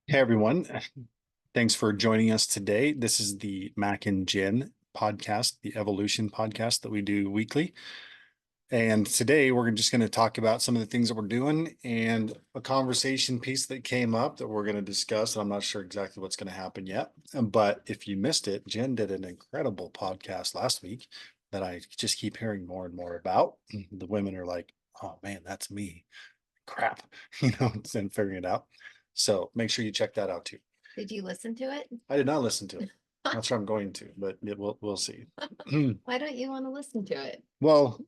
Hey everyone, thanks for joining us today. This is the Mac and Jenn podcast, the evolution podcast that we do weekly. And today we're just going to talk about some of the things that we're doing and a conversation piece that came up that we're going to discuss. I'm not sure exactly what's going to happen yet, but if you missed it, Jen did an incredible podcast last week that I just keep hearing more and more about. The women are like, oh man, that's me. Crap, and figuring it out. So make sure you check that out too. Did you listen to it? I did not listen to it. Not sure I'm going to, but we'll see. Why don't you want to listen to it? Well,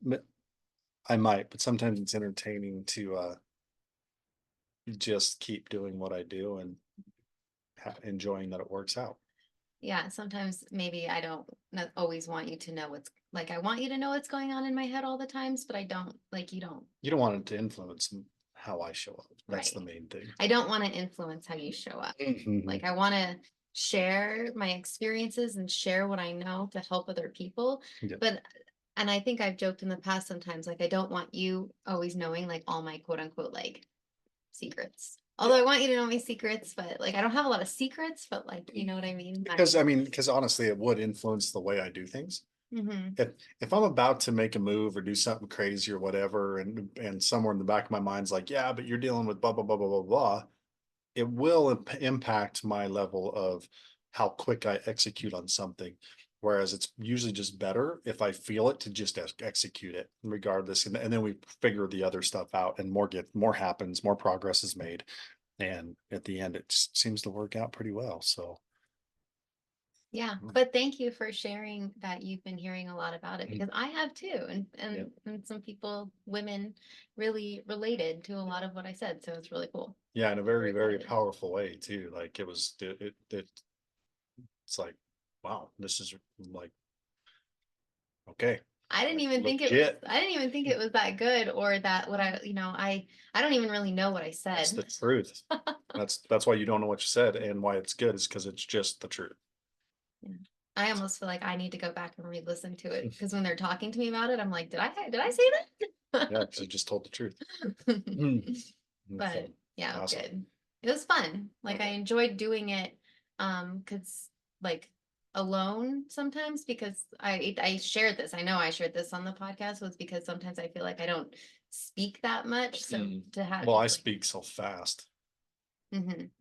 I might, but sometimes it's entertaining to just keep doing what I do and enjoying that it works out. Yeah, sometimes maybe I don't not always want you to know what's like I want you to know what's going on in my head all the times, but I don't like you don't. You don't want it to influence how I show up. That's the Right. main thing. I don't want to influence how you show up. Mhm. Like I want to share my experiences and share what I know to help other people. Yeah. But and I think I've joked in the past sometimes, like I don't want you always knowing like all my quote unquote like secrets. Although I want you to know my secrets, but like I don't have a lot of secrets, but like you know what I mean? Because honestly, it would influence the way I do things. Mhm. If I'm about to make a move or do something crazy or whatever, and somewhere in the back of my mind's like, yeah, but you're dealing with blah blah blah blah blah blah, it will impact my level of how quick I execute on something. Whereas it's usually just better if I feel it to just execute it regardless. And then we figure the other stuff out and more happens, more progress is made. And at the end, it just seems to work out pretty well. So Yeah, but thank you for sharing that you've been hearing a lot about it because I have too, and yeah, and some people, women, really related to a lot of what I said, so it's really cool. yeah, in a Very very excited. powerful way too. Like it's like, wow, this is like, okay, I didn't like even think it was legit. I didn't even think it was that good or that what I, I don't even really know what I It's said. the truth. That's why you don't know what you said and why it's good is because it's just the truth. Yeah. I almost feel like I need to go back and re-listen to it because when they're talking to me about it, I'm like, did I say Yeah, that? because you just told the truth. So But yeah, it was awesome. good. It was fun. Like I enjoyed doing it because like alone sometimes because I shared this. I know I shared this on the podcast was because sometimes I feel like I don't speak that much. So to have Well, I just like speak so fast.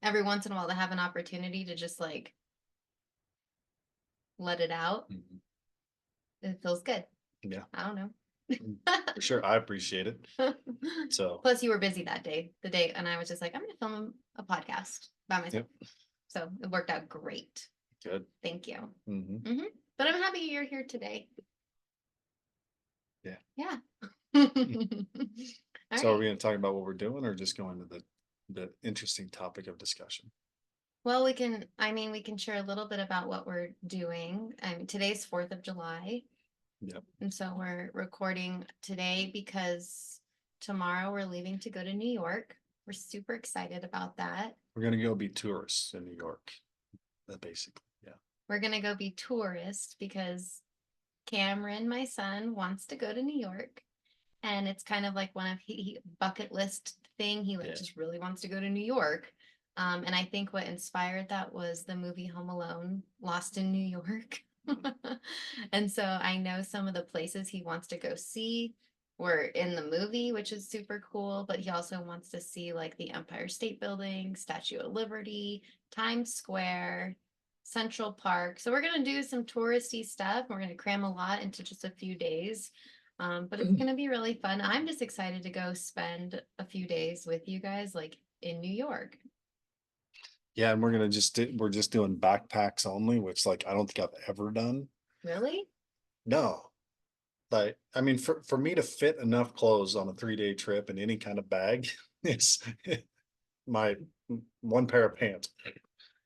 every once in a while to have an opportunity to just like let it out, Mhm. it feels good. Yeah, I don't know. for sure. I appreciate it. So, Plus, you were busy that day, the day, and I was just like, I'm going to film a podcast by myself. yep, So it worked out great. good. Thank you. Hmm. hmm But I'm happy you're here today. Yeah. Yeah. All So, are we right. going to talk about what we're doing, or just go into the interesting topic of discussion? Well, we can share a little bit about what we're doing. Today's 4th of July. Yep. And so we're recording today because tomorrow we're leaving to go to New York. We're super excited about that. We're going to go be tourists in New York, basically. Yeah. We're going to go be tourists because Cameron, my son, wants to go to New York. And it's kind of like one of he bucket list thing. He like Yeah. just really wants to go to New York. And I think what inspired that was the movie Home Alone, Lost in New York. And so I know some of the places he wants to go see were in the movie, which is super cool. But he also wants to see like the Empire State Building, Statue of Liberty, Times Square, Central Park. So we're gonna do some touristy stuff. We're gonna cram a lot into just a few days. But it's gonna be really fun. I'm just excited to go spend a few days with you guys, like in New York. Yeah, and we're just doing backpacks only, which like I don't think I've ever done. Really? No. Like I mean for me to fit enough clothes on a 3-day trip in any kind of bag is my one pair of pants.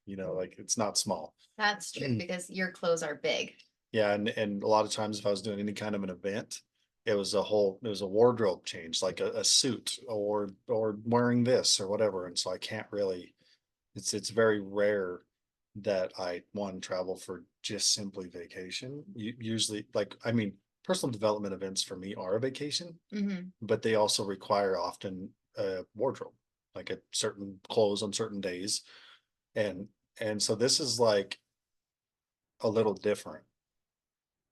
Like it's not small. That's true because your clothes are big. Yeah, and a lot of times if I was doing any kind of an event, it was a wardrobe change, like a suit or wearing this or whatever. And so I can't really it's very rare that I one travel for just simply vacation. Usually, like I mean, personal development events for me are a vacation, hmm but they also require often a wardrobe, like a certain clothes on certain days. And so this is like a little different,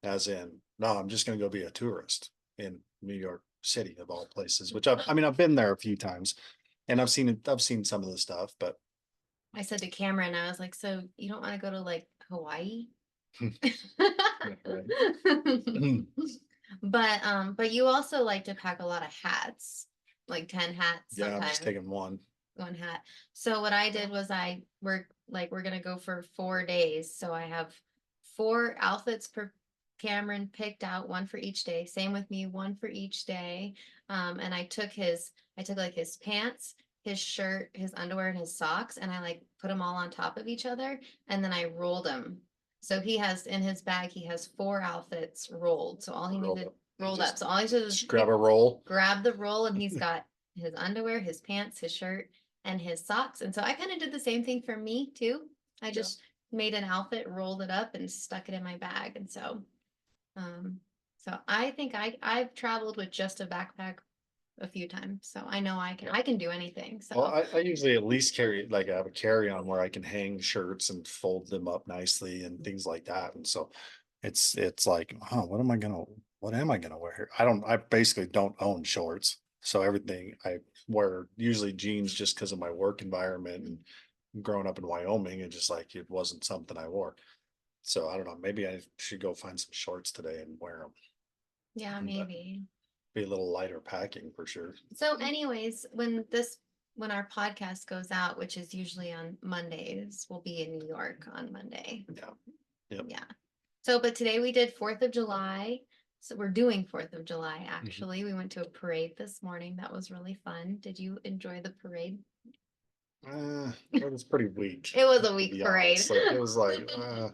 as in, no, I'm just gonna go be a tourist in New York City of all places, which I mean, I've been there a few times and I've seen some of the stuff, but I said to Cameron, I was like, so you don't want to go to like Hawaii? But you also like to pack a lot of hats, like 10 hats yeah, I'm just sometimes, taking one. one hat. So what I did was we're gonna go for 4 days. So I have 4 outfits per Cameron picked out, one for each day. Same with me, one for each day. And I took like his pants, his shirt, his underwear, and his socks, and I like put them all on top of each other, and then I rolled them. So he has in his bag, he has 4 outfits rolled. So all he Rolled needed up. rolled up. Just So all he did was grab a roll. grab the roll, and he's got his underwear, his pants, his shirt, and his socks. And so I kind of did the same thing for me too. I just made an outfit, rolled it up, and stuck it in my bag. And um, so I think I've traveled with just a backpack a few times, so I know I can do anything. Well, So I usually at least carry, like I have a carry-on where I can hang shirts and fold them up nicely and things like that. And so it's like, oh, what am I gonna wear here? I basically don't own shorts. So everything I wear, usually jeans, just because of my work environment and growing up in Wyoming, and just like it wasn't something I wore. So I don't know, maybe I should go find some shorts today and wear yeah, them, but maybe. be a little lighter packing for sure. So anyways, when our podcast goes out, which is usually on Mondays, we'll be in New York on Monday. Yeah. Yep. Yeah. So, but today we did 4th of July. So we're doing 4th of July, Mm-hmm. actually. We went to a parade this morning. That was really fun. Did you enjoy the parade? It was pretty weak, It was a to weak be parade. honest. Like, it was like, The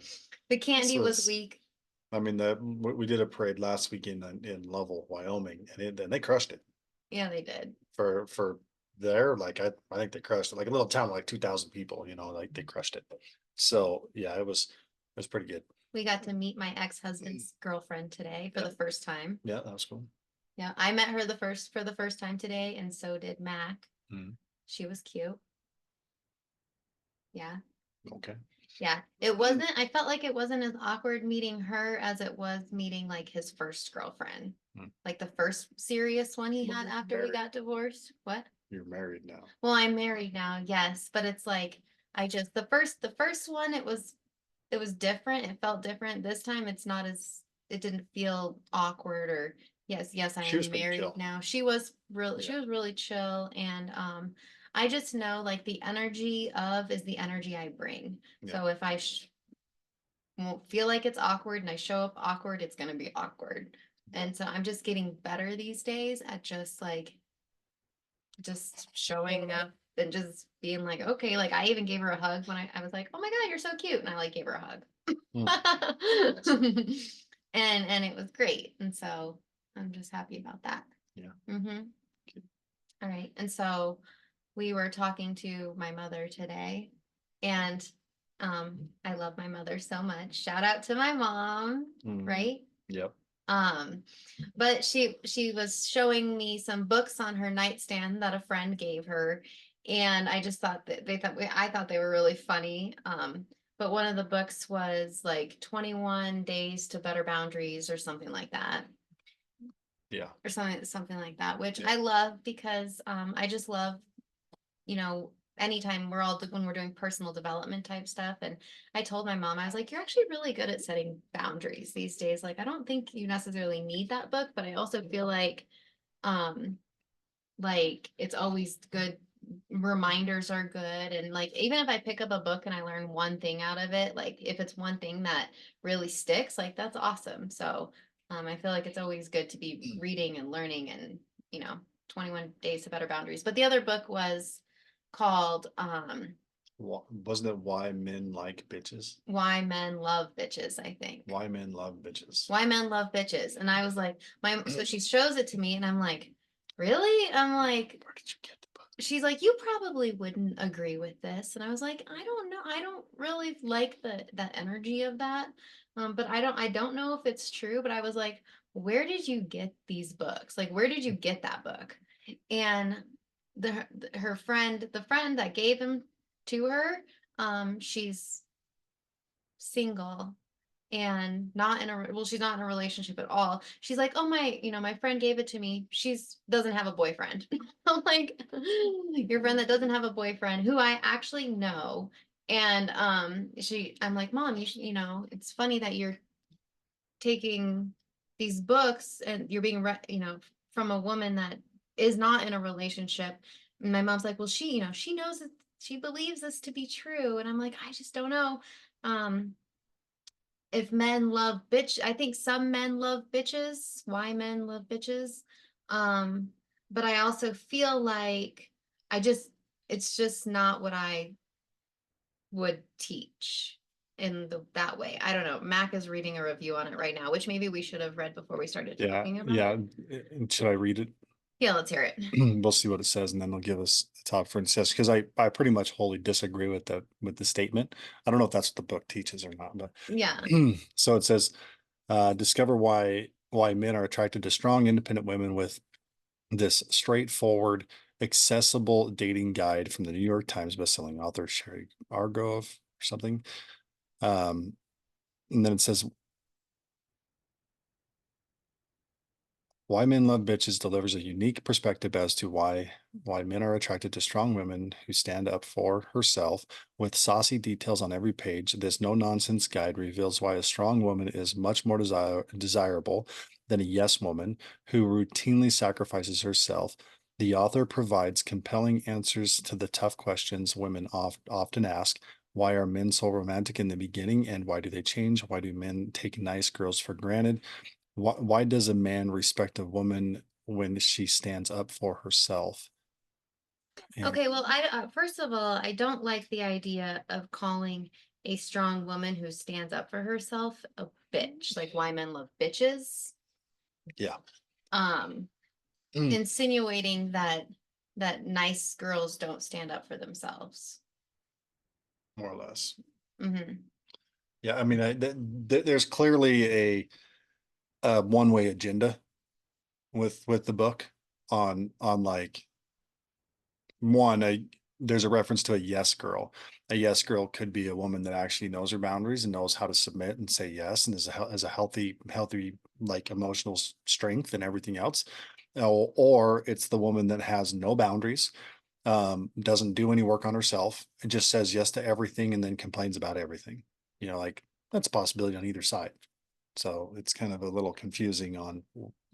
this candy was was, weak. I mean, we did a parade last weekend in Lovell, Wyoming, and they crushed it Yeah, they did. for there. Like, I think they crushed it. Like a little town, like 2,000 people, like they crushed it. So yeah, it was pretty good. We got to meet my ex-husband's girlfriend today for Yeah. the first time. Yeah, that was cool. Yeah, I met her for the first time today, and so did Mac. Mhm. She was cute. Yeah. Okay. Yeah. It wasn't, I felt like it wasn't as awkward meeting her as it was meeting like his first girlfriend. Hmm. Like the first serious one he Well, had you're after we married. got divorced. What? You're married now. Well, I'm married now, yes, but it's like the first one it was different. It felt different. This time it's not as it didn't feel awkward or yes, I She was am pretty married chill. now. Yeah. She was really chill, and I just know like the energy of is the energy I bring. Yeah. So if I won't feel like it's awkward and I show up awkward, it's gonna be awkward. And so I'm just getting better these days at just showing up and just being like, okay, like I even gave her a hug when I was like, oh my God, you're so cute. And I like gave her a hug. And it was great. And so I'm just happy about that. Yeah. Mm-hmm. All right. And so we were talking to my mother today, and I love my mother so much. Shout out to my mom, right? Yep. But she was showing me some books on her nightstand that a friend gave her, and I just thought that I thought they were really funny. But one of the books was like 21 Days to Better Boundaries or something like that. Yeah. Or something like that, which Yeah. I love because I just love, anytime when we're doing personal development type stuff. And I told my mom, I was like, you're actually really good at setting boundaries these days. Like, I don't think you necessarily need that book, but I also feel um, like it's always good. Reminders are good. And like, even if I pick up a book and I learn one thing out of it, like if it's one thing that really sticks, like that's awesome. So, I feel like it's always good to be reading and learning and, 21 Days to Better Boundaries. But the other book was called Wasn't it Why Men Like Bitches? Why Men Love Bitches, I think. Why Men Love Bitches. Why Men Love Bitches. And I was like, so she shows it to me and I'm like, really? I'm like, where did you get the book? She's like, you probably wouldn't agree with this. And I was like, I don't know. I don't really like that energy of that. But I don't know if it's true, but I was like, where did you get these books? Like, where did you get that book? And the friend that gave them to her, She's single and not in a well, she's not in a relationship at all. She's like, "Oh, my friend gave it to me. She's doesn't have a boyfriend." I'm like, "Your friend that doesn't have a boyfriend who I actually know." And I'm like, "Mom, it's funny that you're taking these books and you're being from a woman that is not in a relationship." And my mom's like, "Well, she knows that she believes this to be true." And I'm like, "I just don't know." Um, if men love bitch, I think some men love bitches, why men love bitches. Um, but I also feel like I just it's just not what I would teach in that way. I don't know. Mac is reading a review on it right now, which maybe we should have read before we started Yeah, talking about yeah. it. And should I read it? Yeah, let's hear it. We'll see what it says, and then they'll give us the top for incest. Because I pretty much wholly disagree with the statement. I don't know if that's what the book teaches or not, but Yeah. so it says, discover why men are attracted to strong, independent women with this straightforward, accessible dating guide from the New York Times bestselling author Sherry Argrove or something. Um, and then it says, Why Men Love Bitches delivers a unique perspective as to why men are attracted to strong women who stand up for herself. With saucy details on every page, this no-nonsense guide reveals why a strong woman is much more desirable than a yes woman who routinely sacrifices herself. The author provides compelling answers to the tough questions women often ask. Why are men so romantic in the beginning, and why do they change? Why do men take nice girls for granted? Why does a man respect a woman when she stands up for herself? And Okay, well, I first of all, I don't like the idea of calling a strong woman who stands up for herself a bitch, like why men love bitches. yeah, Um, insinuating that nice girls don't stand up for themselves. more or less. Hmm. Yeah, I mean, there's clearly a one-way agenda with the book on like one, there's a reference to a yes girl. A yes girl could be a woman that actually knows her boundaries and knows how to submit and say yes, and has a healthy like emotional strength and everything else. Or it's the woman that has no boundaries, doesn't do any work on herself, and just says yes to everything and then complains about everything. Like that's a possibility on either side. So it's kind of a little confusing on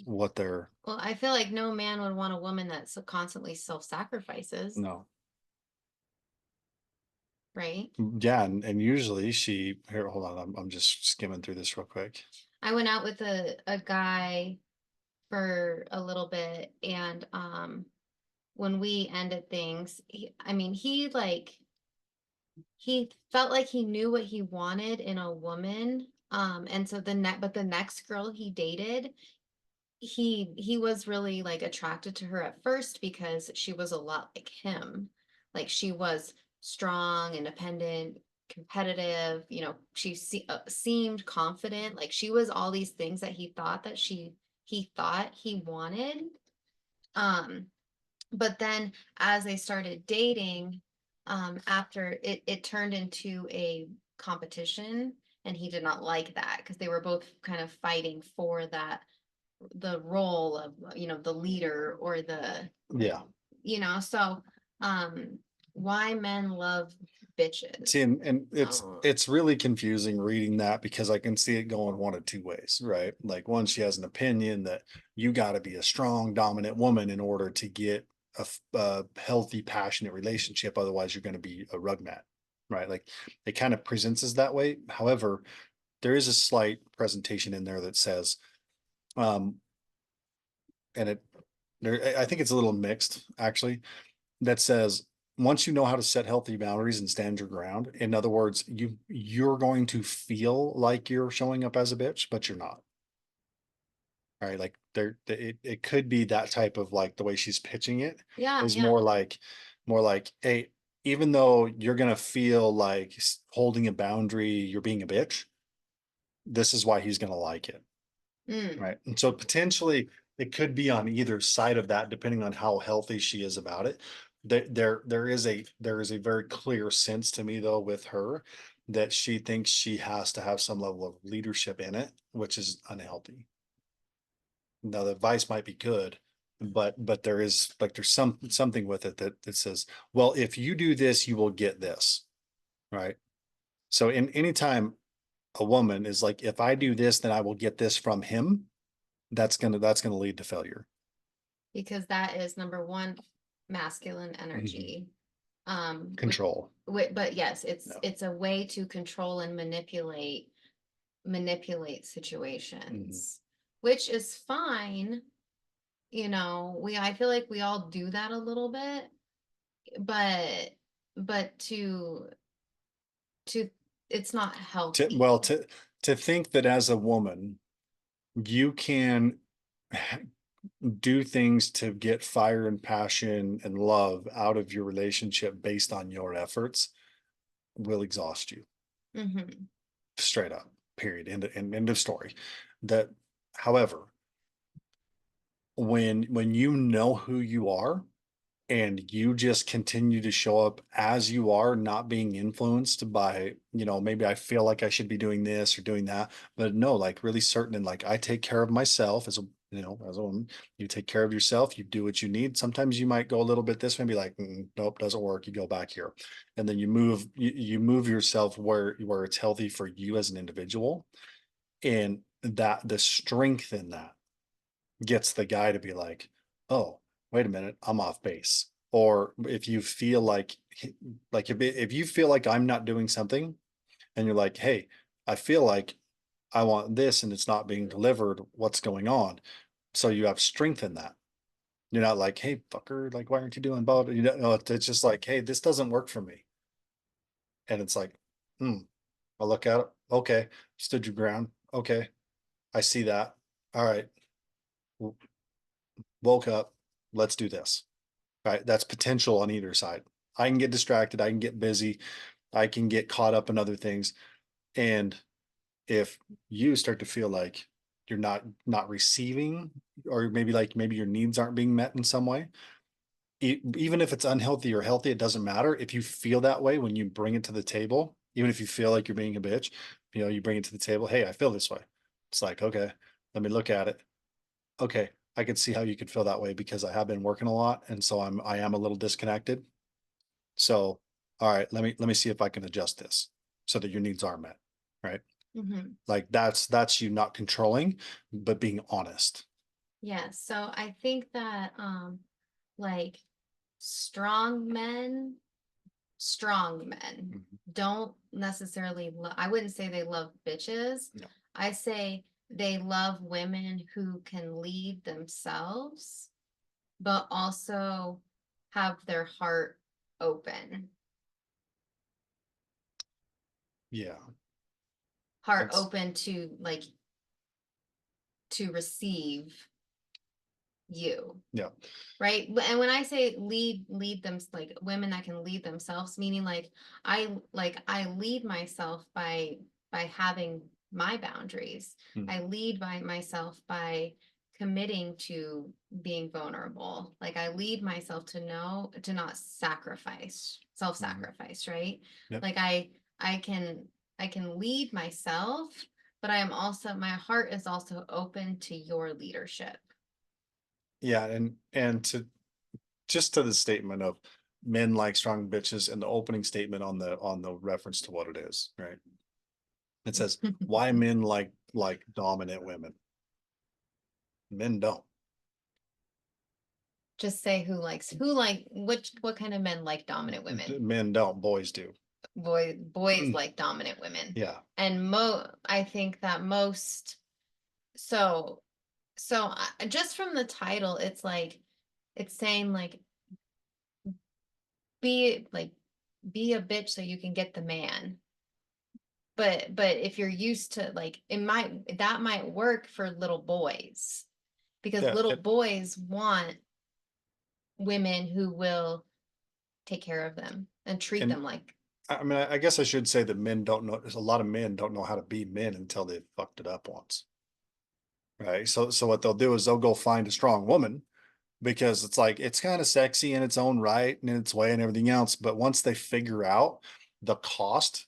what they're. Well, I feel like no man would want a woman that constantly self-sacrifices, No. right? Yeah, and usually she here, hold on, I'm just skimming through this real quick. I went out with a guy for a little bit, and when we ended things, I mean, he felt like he knew what he wanted in a woman. And so the next girl he dated, he was really like attracted to her at first because she was a lot like him. Like she was strong, independent, competitive, seemed confident. Like she was all these things that he thought he wanted. Um, but then as they started dating, after it turned into a competition, and he did not like that because they were both kind of fighting for the role of the leader or Yeah. so um why men love See, bitches. and it's Oh, it's really confusing reading that because I can see it going one of two ways, right? Like one, she has an opinion that you got to be a strong, dominant woman in order to get a healthy, passionate relationship. Otherwise, you're going to be a rug mat, right? Like it kind of presents as that way. However, there is a slight presentation in there that says, um, and I think it's a little mixed actually, that says once you know how to set healthy boundaries and stand your ground, in other words, you're going to feel like you're showing up as a bitch, but you're not. Right. Like it could be that type of like the way she's pitching it yeah, is yeah. more like, hey, even though you're gonna feel like holding a boundary, you're being a bitch, this is why he's gonna like it. Mm. Right. And so potentially it could be on either side of that, depending on how healthy she is about it. There is a very clear sense to me though with her that she thinks she has to have some level of leadership in it, which is unhealthy. Now the advice might be good, but there's something with it that says, well, if you do this, you will get this, right? So in anytime a woman is like, if I do this, then I will get this from him, that's gonna lead to failure. because that is number one, masculine Mhm. energy. Control. But yes, No. it's a way to control and manipulate Mhm. situations, which is fine. I feel like we all do that a little bit, but but to it's not To, well, healthy. to think that as a woman, you can do things to get fire and passion and love out of your relationship based on your efforts will exhaust you Hmm. straight up, period. End of story. That, however, when you know who you are and you just continue to show up as you are, not being influenced by, maybe I feel like I should be doing this or doing that, but no, like really certain and like I take care of myself as a, as a woman, you take care of yourself, you do what you need. Sometimes you might go a little bit this way, be like, nope, doesn't work. You go back here, and then you move yourself where it's healthy for you as an individual, and that the strength in that gets the guy to be like, oh, wait a minute, I'm off base. Or if you feel like if you feel like I'm not doing something and you're like, hey, I feel like I want this and it's not being delivered, what's going on? So you have strength in that. You're not like, hey, fucker, like, why aren't you doing both? You know, it's just like, hey, this doesn't work for me. And it's like, hmm, I look at it. Okay, stood your ground. Okay, I see that. All right, woke up. Let's do this. Right? That's potential on either side. I can get distracted. I can get busy. I can get caught up in other things. And if you start to feel like you're not receiving, or maybe your needs aren't being met in some way, even if it's unhealthy or healthy, it doesn't matter. If you feel that way when you bring it to the table, even if you feel like you're being a bitch, you bring it to the table. Hey, I feel this way. It's like, okay, let me look at it. Okay, I could see how you could feel that way because I have been working a lot, and so I am a little disconnected. So, all right, let me see if I can adjust this so that your needs are met, right? Hmm. Like that's you not controlling, but being honest. Yeah, so I think that like strong men strong men Mhm. don't necessarily I wouldn't say they love bitches. No. I say they love women who can lead themselves, but also have their heart open. Yeah, Heart that's open to to receive you. yeah. Right, and when I say lead them, like women that can lead themselves, meaning I lead myself by having my boundaries. Mm. I lead by myself by committing to being vulnerable. Like I lead myself to know to not Mhm. self-sacrifice, right? Yep. Like I can lead myself, but I am also my heart is also open to your leadership. Yeah, and to just to the statement of men like strong bitches and the opening statement on the reference to what it is, right? It says why men like dominant women. Men don't. Just say who what kind of men like dominant women? Men don't. Boys do. Boys like dominant women. Yeah. And I think that most so just from the title it's saying be like be a bitch so you can get the man. But if you're used to that might work for little boys because Yeah. little boys want women who will take care of them and treat And them like. I mean, I guess I should say that men don't know. There's a lot of men don't know how to be men until they've fucked it up once, right? So what they'll do is they'll go find a strong woman, because it's like it's kind of sexy in its own right and in its way and everything else. But once they figure out the cost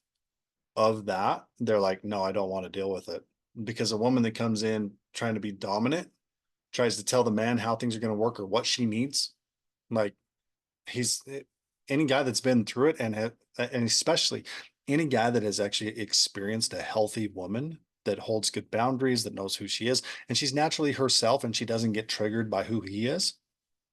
of that, they're like, no, I don't want to deal with it. Because a woman that comes in trying to be dominant tries to tell the man how things are going to work or what she needs. Like he's any guy that's been through it and especially any guy that has actually experienced a healthy woman that holds good boundaries, that knows who she is, and she's naturally herself and she doesn't get triggered by who he is,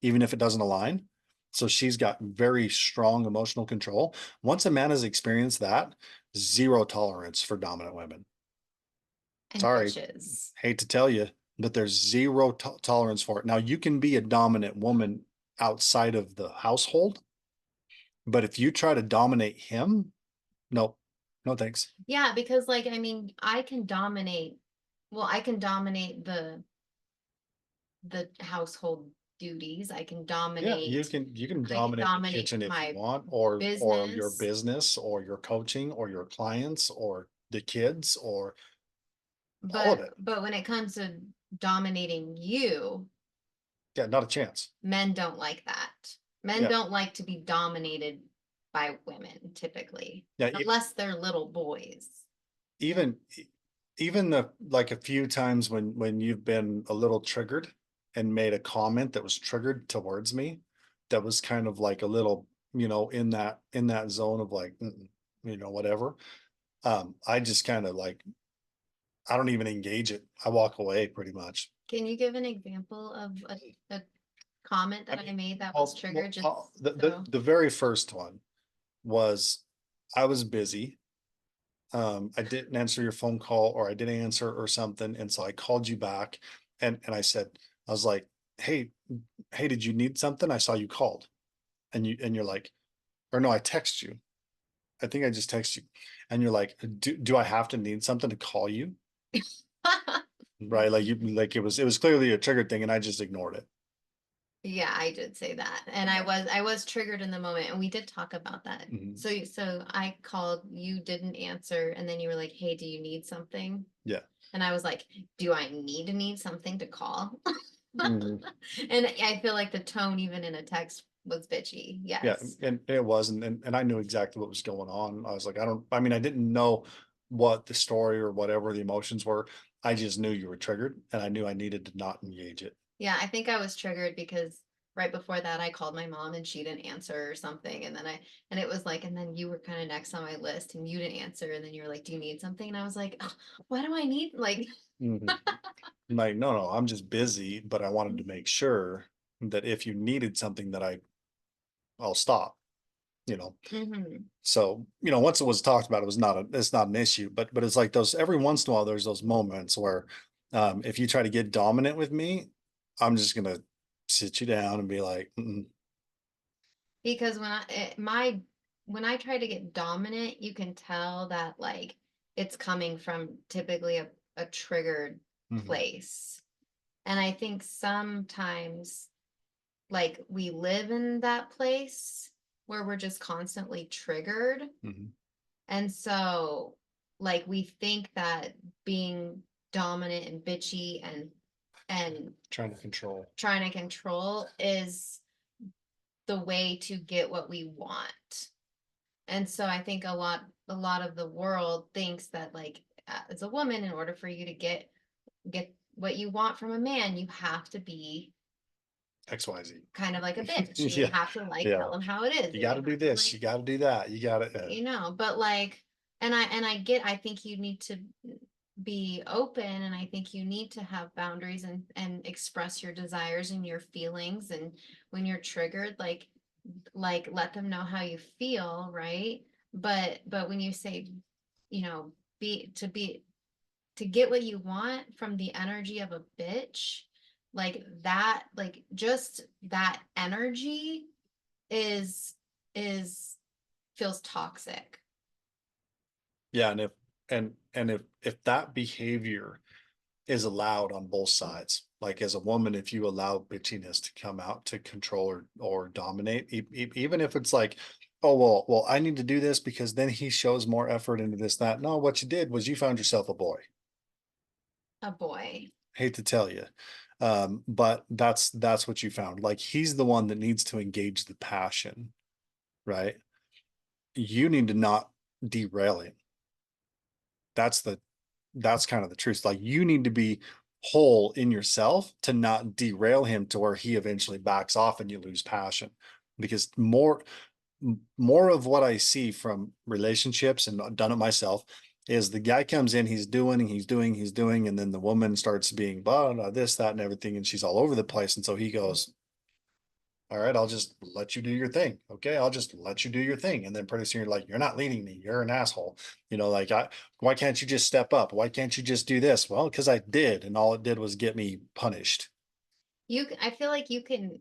even if it doesn't align. So she's got very strong emotional control. Once a man has experienced that, zero tolerance for dominant women. And Sorry, bitches. hate to tell you, but there's zero tolerance for it. Now, you can be a dominant woman outside of the household, but if you try to dominate him, no, no thanks. Yeah, because like I mean, I can dominate the household duties. Yeah, you can I can dominate the dominate kitchen if you my want, or your business, business, or your coaching, or your clients, or the kids, or all of but it. when it comes to dominating you, Yeah, not a chance. men don't like that. Men Yeah, don't like to be dominated by women typically, yeah. unless they're little boys. Even even the like a few times when you've been a little triggered and made a comment that was triggered towards me, that was kind of like a little, in that zone of like, whatever. I just kind of like, I don't even engage it. I walk away pretty much. Can you give an example of a comment I that I mean, made that was well, triggered just the, the so the very first one was I was busy. I didn't answer your phone call, or I didn't answer or something. And so I called you back, and I said, I was like, hey, did you need something? I saw you called, and you're like, or no, I text you. I think I just text you, and you're like, do I have to need something to call you? Right. Like it was clearly a triggered thing, and I just ignored it. Yeah, I did say that. And Yeah. I was triggered in the moment and we did talk about that. Mhm. So I called, you didn't answer, and then you were like, "Hey, do you need something?" Yeah. And I was like, "Do I need something to call?" Mhm. And I feel like the tone even in a text was bitchy. Yeah, Yes. and it was, and I knew exactly what was going on. I was like, I mean, I didn't know what the story or whatever the emotions were. I just knew you were triggered, and I knew I needed to not engage it. Yeah, I think I was triggered because right before that I called my mom and she didn't answer or something. And it was like, and then you were kind of next on my list and you didn't answer. And then you were like, "Do you need something?" And I was like, "Oh, what do I need?" Like, Mhm. Like, no, no, I'm just busy, but I wanted to make sure that if you needed something that I'll stop, you know. hmm. So, once it was talked about, it's not an issue, but it's like those every once in a while there's those moments where if you try to get dominant with me, I'm just gonna sit you down and be like, "Mm-mm." Because when I try to get dominant, you can tell that like it's coming from typically a triggered Mhm, place. And I think sometimes like we live in that place where we're just constantly triggered. mhm. And so like we think that being dominant and bitchy and Trying to control. trying to control is the way to get what we want. And so I think a lot of the world thinks that like as a woman, in order for you to get what you want from a man, you have to be XYZ. kind of like a bitch. You Yeah, have to like yeah. tell him how it is, You and got you to do have to this. like, You got to do that. You got to. but like, I think you need to be open, and I think you need to have boundaries and express your desires and your feelings, and when you're triggered, like let them know how you feel, right? But when you say, you know, be to get what you want from the energy of a bitch, like that, like just that energy is is feels toxic. Yeah, and if that behavior is allowed on both sides, like as a woman, if you allow bitchiness to come out to control or dominate, even if it's like, oh well, I need to do this because then he shows more effort into this that. No, what you did was you found yourself a boy. A boy. Hate to tell you. But that's what you found. Like he's the one that needs to engage the passion, right? You need to not derail him. That's the that's kind of the truth. Like you need to be whole in yourself to not derail him to where he eventually backs off and you lose passion. Because more of what I see from relationships, and I've done it myself, is the guy comes in, he's doing, and then the woman starts being blah, blah, this, that, and everything, and she's all over the place. And so he goes, all right, I'll just let you do your thing. Okay, I'll just let you do your thing. And then pretty soon you're like, you're not leading me. You're an asshole. Like why can't you just step up? Why can't you just do this? Well, because I did, and all it did was get me punished. I feel like you can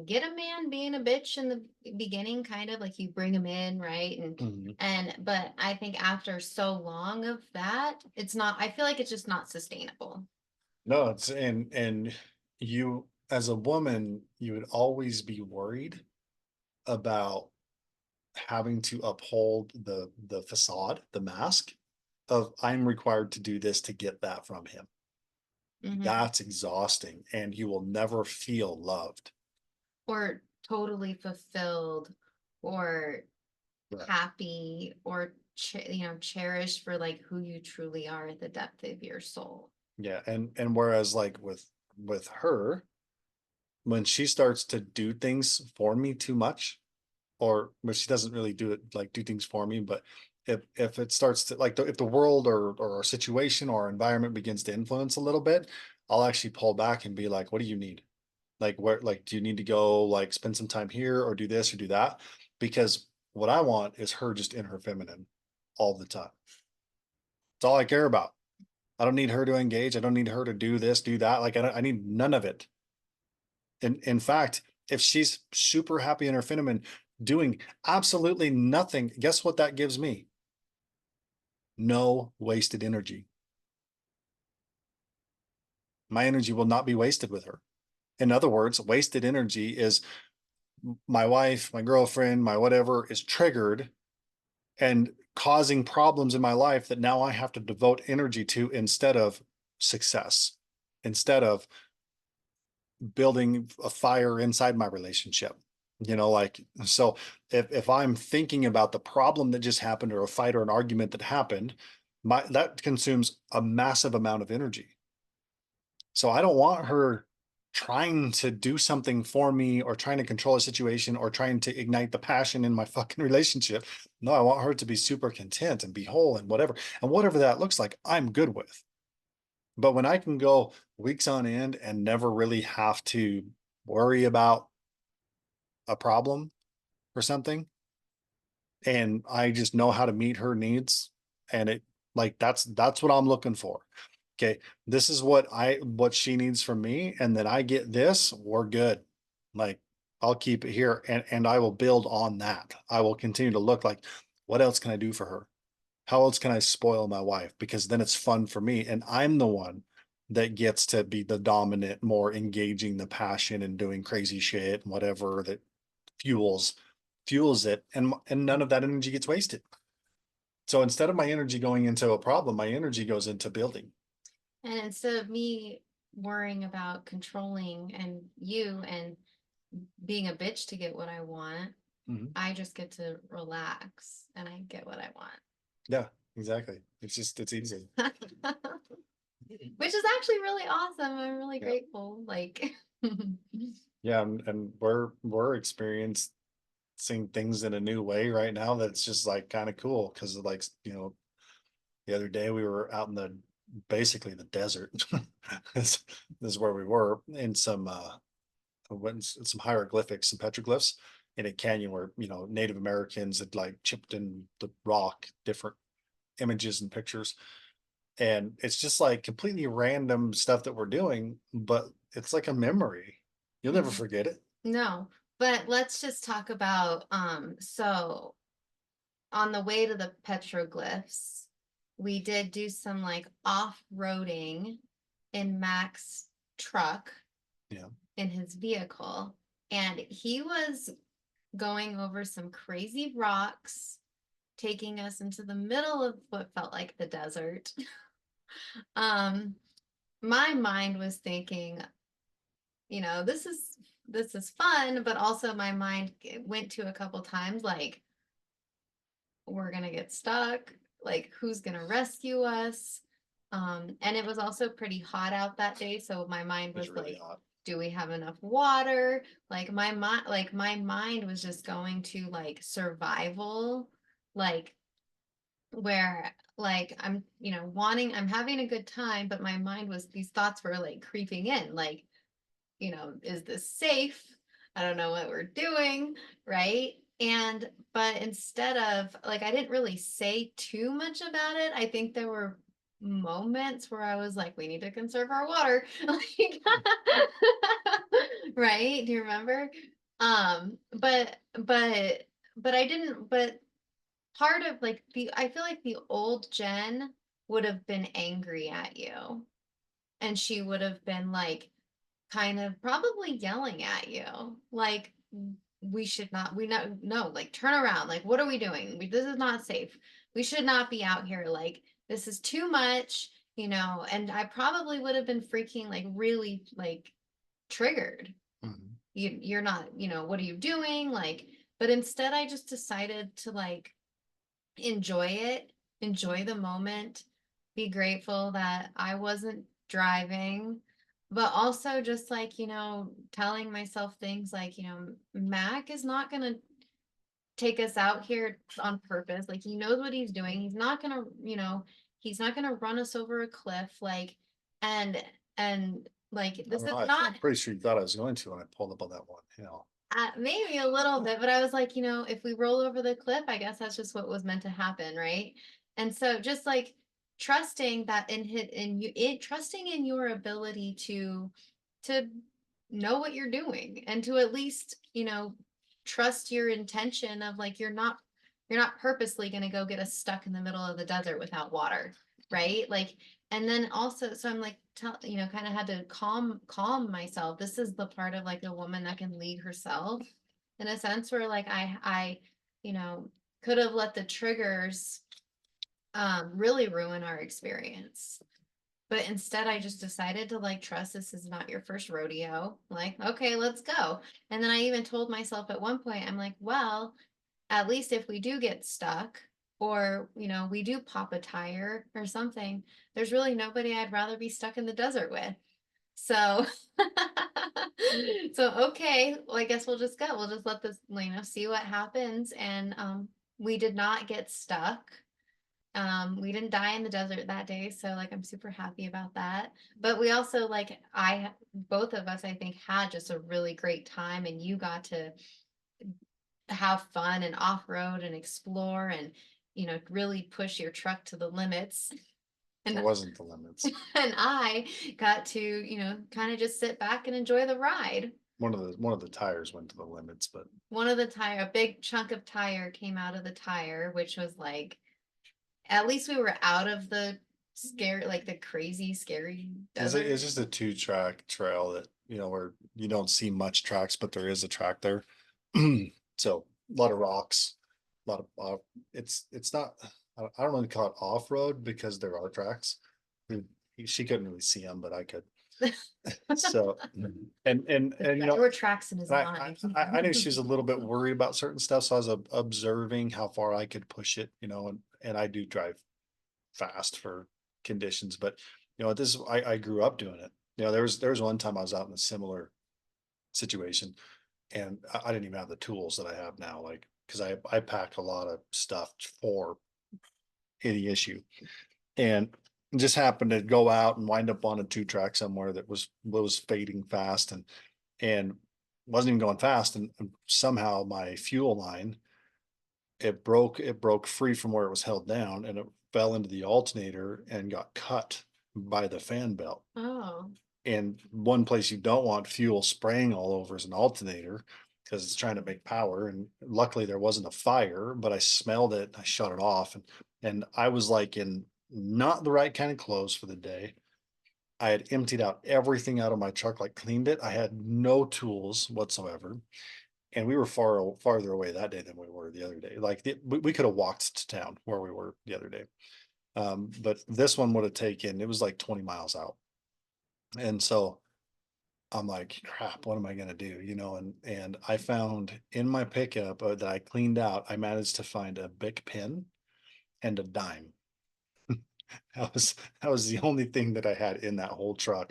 get a man being a bitch in the beginning, kind of like you bring him in, right? Mhm. But I think after so long of that, it's not, I feel like it's just not sustainable. No, it's and you as a woman, you would always be worried about having to uphold the facade, the mask of I'm required to do this to get that from him. Hmm. That's exhausting, and you will never feel loved. Or totally fulfilled, or Right. happy, or cherished for like who you truly are at the depth of your soul. Yeah, and whereas like with her, when she starts to do things for me too much, or but she doesn't really do it like do things for me, but if it starts to like if the world or our situation or our environment begins to influence a little bit, I'll actually pull back and be like, what do you need? Like where like do you need to go like spend some time here or do this or do that? Because what I want is her just in her feminine all the time. It's all I care about. I don't need her to engage. I don't need her to do this, do that. Like I need none of it. In fact, if she's super happy in her feminine doing absolutely nothing, guess what that gives me? No wasted energy. My energy will not be wasted with her. In other words, wasted energy is my wife, my girlfriend, my whatever is triggered and causing problems in my life that now I have to devote energy to instead of success, instead of building a fire inside my relationship. Like so if I'm thinking about the problem that just happened or a fight or an argument that happened, my that consumes a massive amount of energy. So I don't want her trying to do something for me or trying to control a situation or trying to ignite the passion in my fucking relationship. No, I want her to be super content and be whole and whatever. And whatever that looks like, I'm good with. But when I can go weeks on end and never really have to worry about a problem or something, and I just know how to meet her needs, and it like that's what I'm looking for. Okay, this is what she needs from me, and then I get this, we're good. Like I'll keep it here and I will build on that. I will continue to look like what else can I do for her? How else can I spoil my wife? Because then it's fun for me. And I'm the one that gets to be the dominant, more engaging the passion and doing crazy shit and whatever that fuels fuels it. And none of that energy gets wasted. So instead of my energy going into a problem, my energy goes into building. And instead of me worrying about controlling and you and being a bitch to get what I want, Mhm. I just get to relax and I get what I Yeah, exactly. It's easy. want. Which is actually really awesome. I'm really Yeah. grateful. Like, Yeah. And we're experiencing things in a new way right now that's just like kind of cool because like the other day we were out in the basically the desert. this, this is where we were in some went in some hieroglyphics, some petroglyphs in a canyon where Native Americans had like chipped in the rock different images and pictures, and it's just like completely random stuff that we're doing, but it's like a memory. You'll never mhm. forget it. No, but let's just talk about so on the way to the petroglyphs, we did do some like off-roading in Mac's truck Yeah. in his vehicle, and he was going over some crazy rocks, taking us into the middle of what felt like the desert. um my mind was thinking, this is fun, but also my mind went to a couple times like, we're gonna get stuck, like who's gonna rescue us? And it was also pretty hot out that day, so my mind It's was really like, hot. do we have enough water? Like my mind was just going to like survival, like where like I'm having a good time, but my mind was these thoughts were like creeping in, like, is this safe? I don't know what we're doing, right? And but instead of like, I didn't really say too much about it. I think there were moments where I was like, we need to conserve our water. Like, right? Do you remember? But I didn't, but part of like I feel like the old Jen would have been angry at you. And she would have been like, kind of probably yelling at you, like, we should not, we not, no, like, turn around, like, what are we doing? This is not safe. We should not be out here. Like, this is too much, and I probably would have been freaking like really like triggered. Mhm. You're not, what are you doing? Like, but instead I just decided to like enjoy it, enjoy the moment, be grateful that I wasn't driving, but also just like, telling myself things like, Mac is not going to take us out here on purpose. Like, he knows what he's doing. He's not going to run us over a cliff. Like, and like, I this don't know. is not, I'm pretty sure you thought I was going to when I pulled up on that one hill. maybe a little bit, but I was like, if we roll over the cliff, I guess that's just what was meant to happen, right? And so just like trusting that trusting in your ability to know what you're doing and to at least, trust your intention of like, you're not purposely going to go get us stuck in the middle of the desert without water, right? Like, and then also, so I'm like, kind of had to calm myself. This is the part of like a woman that can lead herself in a sense where like I you know could have let the triggers really ruin our experience. But instead, I just decided to like trust this is not your first rodeo. Like, okay, let's go. And then I even told myself at one point, I'm like, well, at least if we do get stuck or, we do pop a tire or something, there's really nobody I'd rather be stuck in the desert with. So, so okay, well, I guess we'll just go. We'll just let this, see what happens. And we did not get stuck. We didn't die in the desert that day, so like I'm super happy about that. But we also like both of us I think had just a really great time, and you got to have fun and off-road and explore and really push your truck to the limits. It And wasn't the limits. and I got to, kind of just sit back and enjoy the ride. One of the tires went to the limits, but A big chunk of tire came out of the tire, which was like, at least we were out of the scary, like the crazy, scary it's desert. just a 2-track trail that where you don't see much tracks, but there is a track there. So a lot of rocks, a lot of it's not. I don't really call it off road because there are tracks. She couldn't really see them, but I could. So and There were tracks in his and mind. I knew she was a little bit worried about certain stuff, so I was observing how far I could push it, and I do drive fast for conditions, but this I grew up doing it. There was one time I was out in a similar situation, and I didn't even have the tools that I have now, like because I packed a lot of stuff for any issue, and just happened to go out and wind up on a 2-track somewhere that was fading fast, and wasn't even going fast, and somehow my fuel line it broke free from where it was held down, and it fell into the alternator and got cut by the fan belt. Oh, And one place you don't want fuel spraying all over is an alternator because it's trying to make power. And luckily there wasn't a fire, but I smelled it. I shut it off, and I was like in not the right kind of clothes for the day. I had emptied out everything out of my truck, like cleaned it. I had no tools whatsoever, and we were farther away that day than we were the other day. Like we could have walked to town where we were the other day, but this one would have taken. It was like 20 miles out, and so I'm like, crap, what am I gonna do? And I found in my pickup that I cleaned out, I managed to find a Bic pen and a dime. That was the only thing that I had in that whole truck,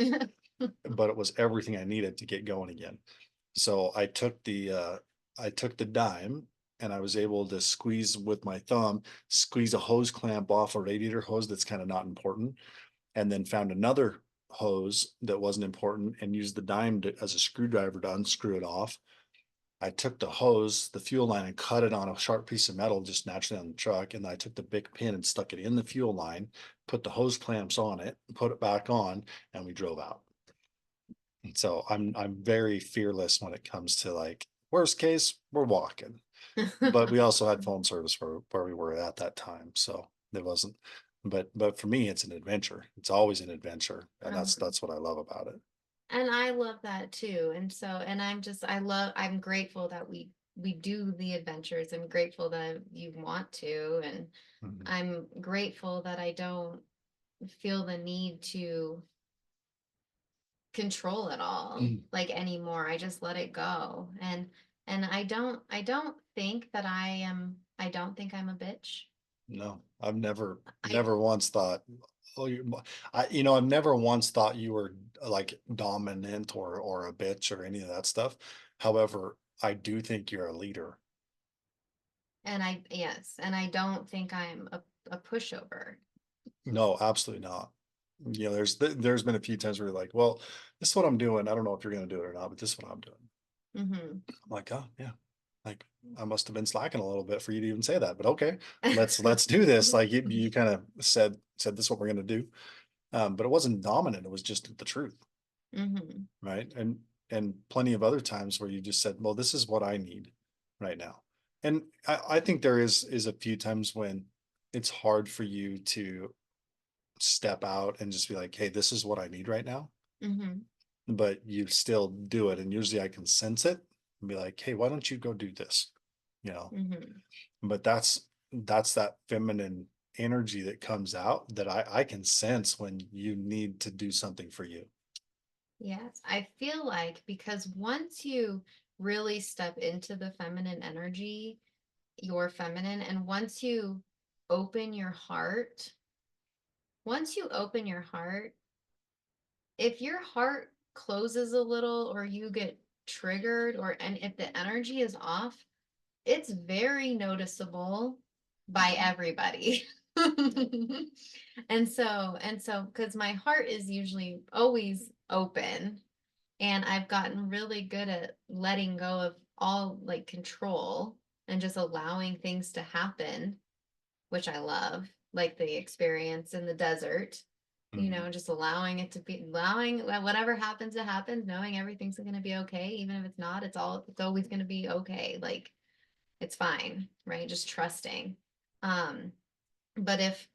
but it was everything I needed to get going again. So I took the dime and I was able to squeeze with my thumb, squeeze a hose clamp off a radiator hose that's kind of not important, and then found another hose that wasn't important and used the dime as a screwdriver to unscrew it off. I took the hose, the fuel line, and cut it on a sharp piece of metal just naturally on the truck. And then I took the big pin and stuck it in the fuel line, put the hose clamps on it, put it back on, and we drove out. And so I'm very fearless when it comes to like worst case, we're walking. But we also had phone service where we were at that time. So it wasn't, but for me, it's an adventure. It's always an adventure. And that's Um, that's what I love about it. and I love that too. And so, and I'm grateful that we do the adventures. I'm grateful that you want to, and Mhm. I'm grateful that I don't feel the need to control it all like anymore. I just let it go. And I don't think that I don't think I'm a bitch. No, I've never, I never once thought, oh, I've never once thought you were like dominant or a bitch or any of that stuff. However, I do think you're a leader. and I yes, and I don't think I'm a pushover. No, absolutely not. There's been a few times where you're like, well, this is what I'm doing. I don't know if you're going to do it or not, but this is what I'm doing. Hmm. I'm like, oh yeah, like I must have been slacking a little bit for you to even say that, but okay, let's do this. Like you kind of said this is what we're going to do. But it wasn't dominant. It was just the truth, Hmm. right? And plenty of other times where you just said, well, this is what I need right now. And I think there is a few times when it's hard for you to step out and just be like, hey, this is what I need right now. Hmm. But you still do it. And usually I can sense it and be like, hey, why don't you go do this? You know, Hmm. but that's that feminine energy that comes out that I can sense when you need to do something for you. Yes, I feel like because once you really step into the feminine energy, your feminine, and open your heart, once you open your heart, if your heart closes a little or you get triggered and if the energy is off, it's very noticeable by everybody. And so because my heart is usually always open, and I've gotten really good at letting go of all like control and just allowing things to happen, which I love, like the experience in the desert, Mhm. just allowing it to be, allowing whatever happens to happen, knowing everything's going to be okay, even if it's not, it's always going to be okay. Like it's fine, right? Just trusting. Um, but if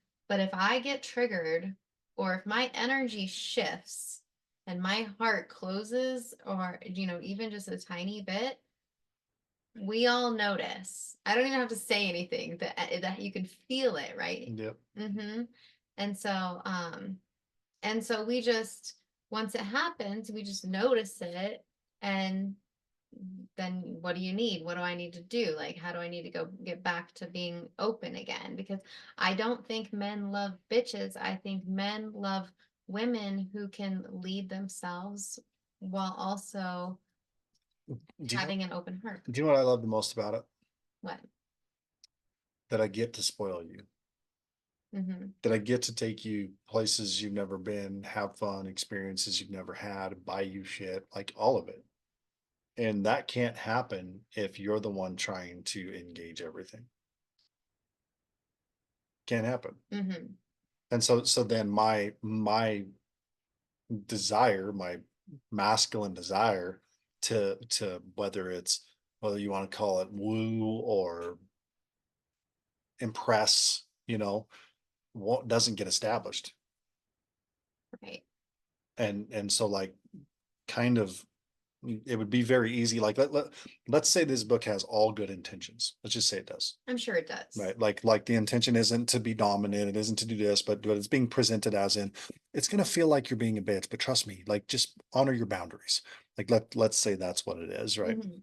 I get triggered or if my energy shifts and my heart closes or even just a tiny bit, we all notice. I don't even have to say anything that you can feel it, right? Yep. Mm-hmm. And so and so we just once it happens, we just notice it, and then what do you need? What do I need to do? Like, how do I need to go get back to being open again? Because I don't think men love bitches. I think men love women who can lead themselves while also Do you know having an open heart. do you know what I love the most about it? What? That I get to spoil you. Mm-hmm. That I get to take you places you've never been, have fun, experiences you've never had, buy you shit, like all of it. And that can't happen if you're the one trying to engage everything. Can't happen. Mm-hmm. And so then my desire, my masculine desire to whether you want to call it woo or impress, doesn't get established. Right. And so like kind of it would be very easy. Like let's say this book has all good intentions. Let's just say it does. I'm sure it does. Right. Like the intention isn't to be dominant, it isn't to do this, but it's being presented as in it's gonna feel like you're being a bitch, but trust me, like just honor your boundaries. Like let's say that's what it is, right? Mhm.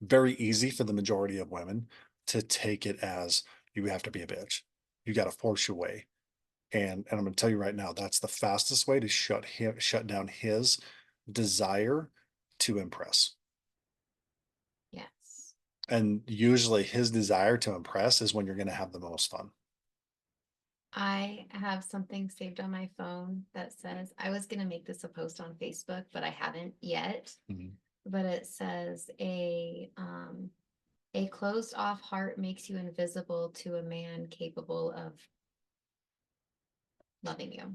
Very easy for the majority of women to take it as you have to be a bitch. You got to force your way. And I'm going to tell you right now, that's the fastest way to shut down his desire to impress. Yes. And usually his desire to impress is when you're going to have the most fun. I have something saved on my phone that says, I was going to make this a post on Facebook, but I haven't yet. Mhm. But it says a closed off heart makes you invisible to a man capable of loving you.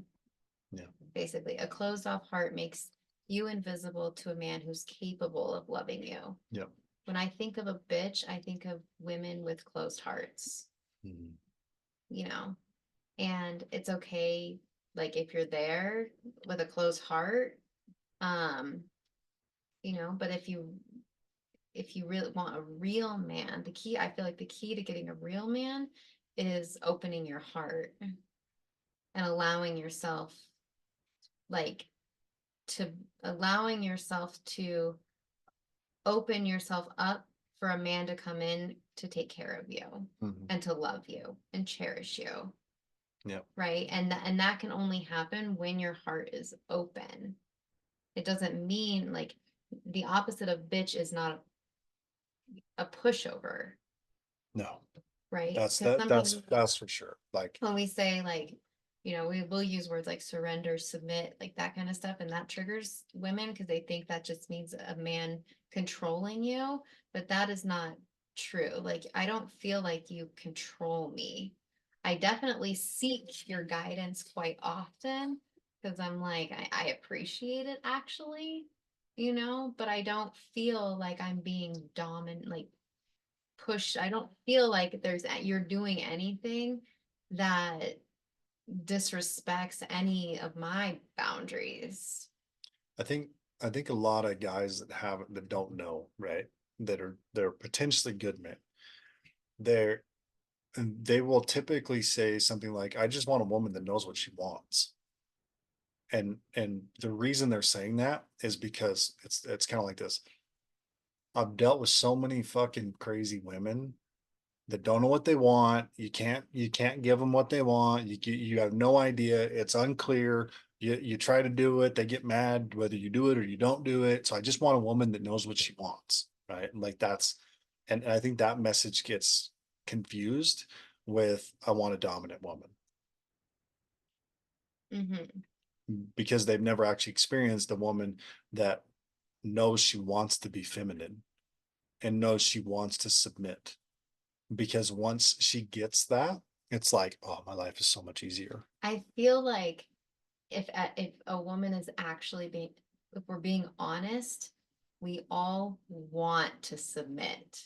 Yeah. Basically, a closed off heart makes you invisible to a man who's capable of loving you. Yep. When I think of a bitch, I think of women with closed hearts, Mhm. you know, and it's okay. Like if you're there with a closed heart, um, but if you really want a real man, I feel like the key to getting a real man is opening your heart and like to allowing yourself to open yourself up for a man to come in to take care of you Mhm. and to love you and cherish you, Yep. right? And that can only happen when your heart is open. It doesn't mean like the opposite of bitch is not a pushover, No, right? that's Because sometimes that's for sure. Like, when we say like, we will use words like surrender, submit, like that kind of stuff, and that triggers women because they think that just means a man controlling you, but that is not true. Like, I don't feel like you control me. I definitely seek your guidance quite often because I'm like, I appreciate it actually, but I don't feel like I'm being dominant, like pushed. I don't feel like you're doing anything that disrespects any of my boundaries. I think I think a lot of guys that don't know, right? They're potentially good men. They're they will typically say something like, I just want a woman that knows what she wants. And the reason they're saying that is because it's kind of like this. I've dealt with so many fucking crazy women that don't know what they want. You can't give them what they want. You have no idea. It's unclear. You try to do it, they get mad whether you do it or you don't do it. So I just want a woman that knows what she wants, right? And like that's, and I think that message gets confused with I want a dominant woman Mm-hmm. because they've never actually experienced a woman that knows she wants to be feminine and knows she wants to submit. Because once she gets that, it's like, oh, my life is so much easier. I feel like if a woman is actually if we're being honest, we all want to submit.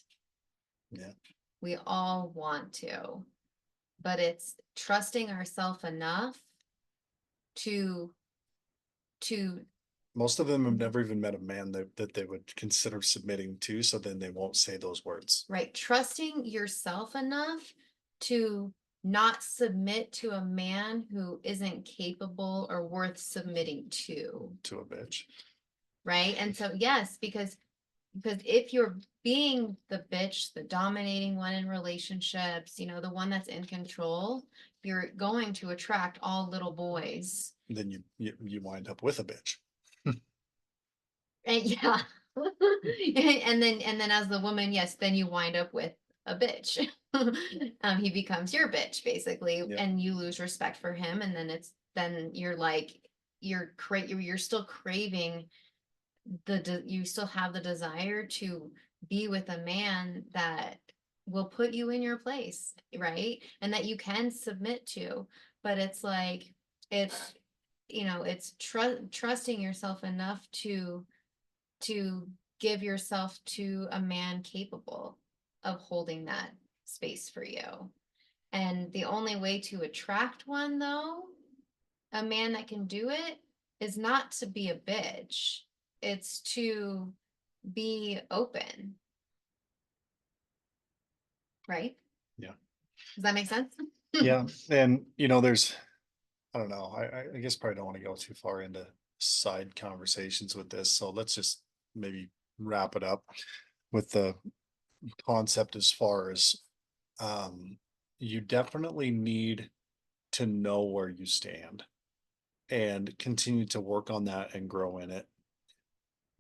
Yeah. We all want to, but it's trusting ourselves enough to to Most of them have never even met a man that they would consider submitting to, so then they won't say those words right, trusting yourself enough to not submit to a man who isn't capable or worth submitting to a bitch. right? And so yes, because if you're being the bitch, the dominating one in relationships, the one that's in control, you're going to attract all little boys. Then you wind up with a bitch. And yeah. and then as the woman, yes, then you wind up with a bitch. He becomes your bitch basically, Yeah. and you lose respect for him, and then you're like you're still craving you still have the desire to be with a man that will put you in your place, right? And that you can submit to. But it's like it's it's trusting yourself enough to give yourself to a man capable of holding that space for you. And the only way to attract one, though, a man that can do it, is not to be a bitch. it's to be open, right? Yeah. Does that make sense? Yeah. And, there's, I don't know, I guess probably don't want to go too far into side conversations with this. So let's just maybe wrap it up with the concept as far as um, you definitely need to know where you stand and continue to work on that and grow in it.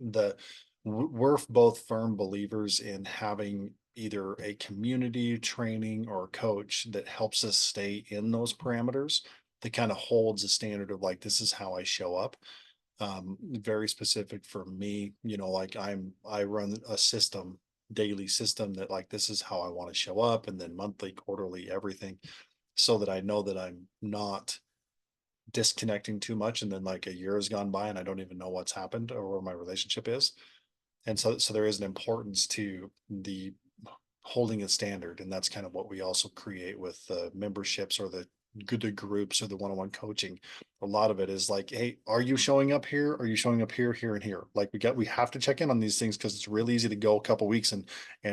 The we're both firm believers in having either a community training or a coach that helps us stay in those parameters, that kind of holds a standard of like, this is how I show up. Very specific for me, like I run a system, daily system, that like, this is how I want to show up, and then monthly, quarterly, everything, so that I know that I'm not disconnecting too much, and then like a year has gone by and I don't even know what's happened or where my relationship is. And so there is an importance to the holding a standard, and that's kind of what we also create with the memberships or the good groups or the one-on-one coaching. A lot of it is like, hey, are you showing up here? Are you showing up here, here, and here? Like we have to check in on these things, because it's really easy to go a couple weeks and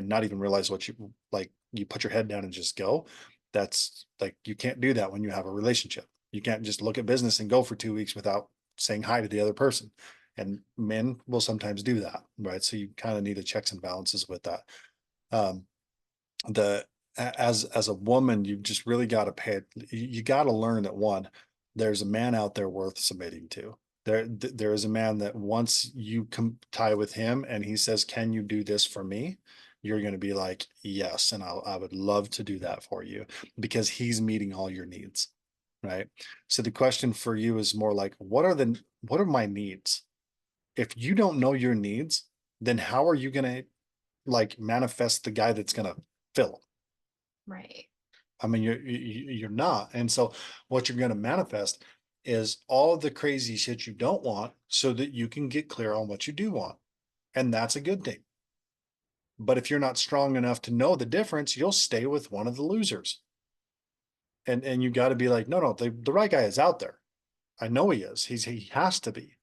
not even realize what you like. You put your head down and just go. That's like, you can't do that when you have a relationship. You can't just look at business and go for 2 weeks without saying hi to the other person. And men will sometimes do that, right? So you kind of need a checks and balances with that. Um, the as a woman, you just really got to you got to learn that, one, there's a man out there worth submitting to. There is a man that once you tie with him and he says, can you do this for me, you're going to be like, yes, and I would love to do that for you, because he's meeting all your needs, right? So the question for you is more like, what are my needs? If you don't know your needs, then how are you going to like manifest the guy that's going to fill? Right. I mean, you're not. And so what you're going to manifest is all the crazy shit you don't want, so that you can get clear on what you do want. And that's a good thing. But if you're not strong enough to know the difference, you'll stay with one of the losers. And you got to be like, no, the right guy is out there. I know he is. He has to be,